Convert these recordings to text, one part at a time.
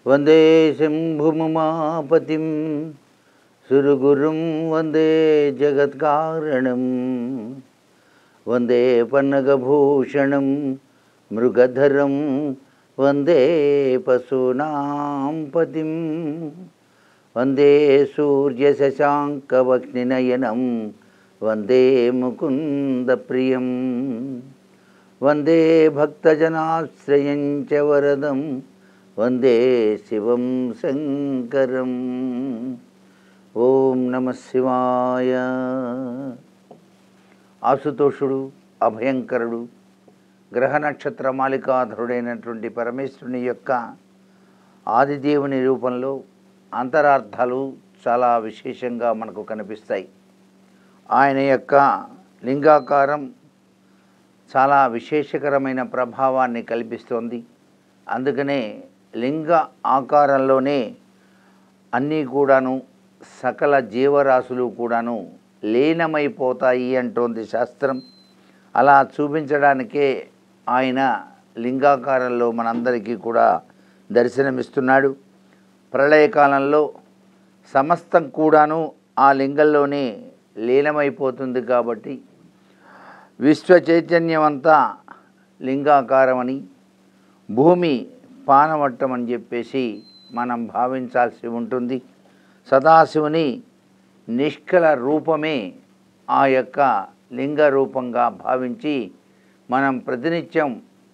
వందే శంభుముమాపతిం సురగురుం వందే జగత్కారణం వందే పన్నగభూషణం మృగధరం వందే పశూనాం పతిం వందే సూర్యశశాంకవక్నినయనం వందే ముకుందప్రియం వందే భక్తజనాశ్రయం చ వరదం వందే శివం శంకరం. ఓం నమః శివాయ. ఆశుతోషుడు, అభయంకరుడు, గ్రహ నక్షత్ర మాలికాధరుడైనటువంటి పరమేశ్వరుని యొక్క ఆదిదేవుని రూపంలో అంతరార్థాలు చాలా విశేషంగా మనకు కనిపిస్తాయి. ఆయన యొక్క లింగాకారం చాలా విశేషకరమైన ప్రభావాన్ని కల్పిస్తోంది. అందుకనే లింగ ఆకారంలోనే అన్నీ కూడాను సకల జీవరాశులు కూడాను లీనమైపోతాయి అంటోంది శాస్త్రం. అలా చూపించడానికే ఆయన లింగాకారంలో మనందరికీ కూడా దర్శనమిస్తున్నాడు. ప్రళయకాలంలో సమస్తం కూడాను ఆ లింగంలోనే లీనమైపోతుంది. కాబట్టి విశ్వ చైతన్యమంతా లింగాకారమని, భూమి పానవట్టం అని చెప్పేసి మనం భావించాల్సి ఉంటుంది. సదాశివుని నిష్కల రూపమే ఆ యొక్క లింగ రూపంగా భావించి మనం ప్రతినిత్యం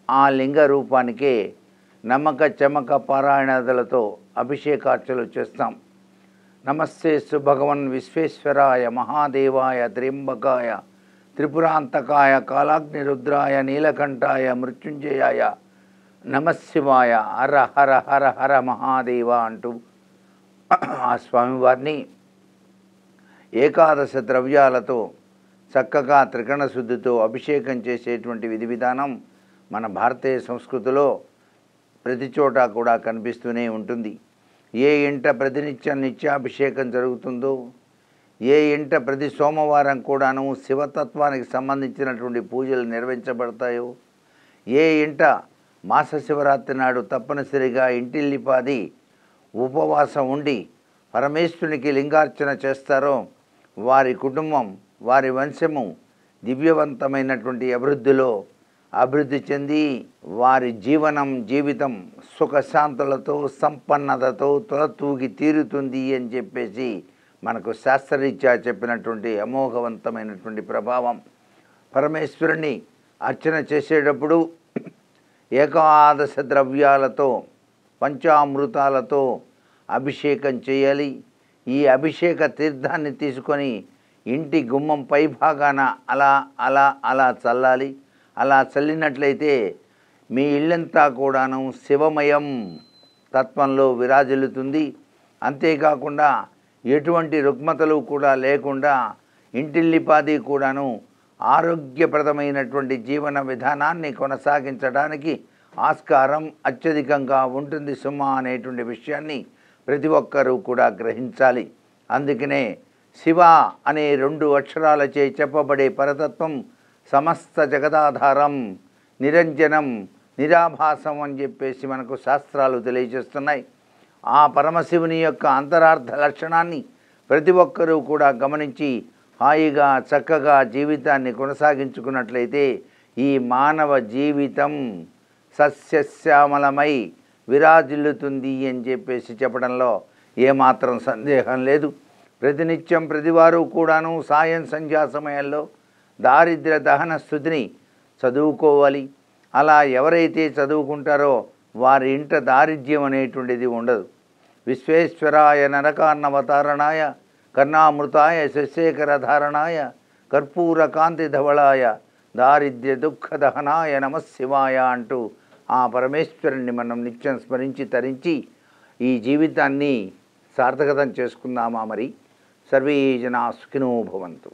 ఆ లింగ రూపానికే నమ్మక చమక పారాయణాదులతో అభిషేకార్చనలు చేస్తాం. నమస్తేస్తు భగవన్ విశ్వేశ్వరాయ మహాదేవాయ త్ర్యంబకాయ త్రిపురాంతకాయ కాలాగ్నిరుద్రాయ నీలకంఠాయ మృత్యుంజయాయ నమశివాయ హర హర హర హర మహాదేవ అంటూ ఆ స్వామివారిని ఏకాదశ ద్రవ్యాలతో చక్కగా త్రికరణ శుద్ధితో అభిషేకం చేసేటువంటి విధి విధానం మన భారతీయ సంస్కృతిలో ప్రతి చోట కూడా కనిపిస్తూనే ఉంటుంది. ఏ ఇంట ప్రతినిత్యం నిత్యాభిషేకం జరుగుతుందో, ఏ ఇంట ప్రతి సోమవారం కూడాను శివతత్వానికి సంబంధించినటువంటి పూజలు నిర్వహించబడతాయో, ఏ ఇంట మాస శివరాత్రి నాడు తప్పనిసరిగా ఇంటిల్లిపాది ఉపవాసం ఉండి పరమేశ్వరునికి లింగార్చన చేస్తారో వారి కుటుంబం, వారి వంశము దివ్యవంతమైనటువంటి అభివృద్ధి చెంది వారి జీవితం సుఖశాంతులతో సంపన్నతతో తూగి తీరుతుంది అని చెప్పేసి మనకు శాస్త్రరీత్యా చెప్పినటువంటి అమోఘవంతమైనటువంటి ప్రభావం. పరమేశ్వరుని అర్చన చేసేటప్పుడు ఏకాదశ ద్రవ్యాలతో పంచామృతాలతో అభిషేకం చేయాలి. ఈ అభిషేక తీర్థాన్ని తీసుకొని ఇంటి గుమ్మం పై భాగాన అలా అలా అలా చల్లాలి. అలా చల్లినట్లయితే మీ ఇల్లంతా కూడాను శివమయం తత్వంలో విరాజిల్లుతుంది. అంతేకాకుండా ఎటువంటి రుగ్మతలు కూడా లేకుండా ఇంటిల్లిపాది కూడాను ఆరోగ్యప్రదమైనటువంటి జీవన విధానాన్ని కొనసాగించడానికి ఆస్కారం అత్యధికంగా ఉంటుంది సుమా అనేటువంటి విషయాన్ని ప్రతి ఒక్కరూ కూడా గ్రహించాలి. అందుకనే శివ అనే 2 అక్షరాలచే చెప్పబడే పరతత్వం సమస్త జగదాధారం, నిరంజనం, నిరాభాసం అని చెప్పేసి మనకు శాస్త్రాలు తెలియజేస్తున్నాయి. ఆ పరమశివుని యొక్క అంతరార్థ లక్షణాన్ని ప్రతి ఒక్కరూ కూడా గమనించి హాయిగా చక్కగా జీవితాన్ని కొనసాగించుకున్నట్లయితే ఈ మానవ జీవితం సస్యశ్యామలమై విరాజిల్లుతుంది అని చెప్పేసి చెప్పడంలో ఏమాత్రం సందేహం లేదు. ప్రతినిత్యం ప్రతివారు కూడాను సాయం సంధ్యా సమయంలో దారిద్ర్య దహన స్థుతిని చదువుకోవాలి. అలా ఎవరైతే చదువుకుంటారో వారి ఇంట దారిద్ర్యం అనేటువంటిది ఉండదు. విశ్వేశ్వరాయ నరకాన్నవతారణాయ కర్ణామృతాయ శశేఖర ధారణాయ కర్పూర కాంతి ధవళాయ దారిద్ర్య దుఃఖ దహనాయ నమశివాయ అంటూ ఆ పరమేశ్వరుణ్ణి మనం నిత్యం స్మరించి తరించి ఈ జీవితాన్ని సార్థకతం చేసుకుందామా? మరి సర్వే జనా సుఖినో భవంతు.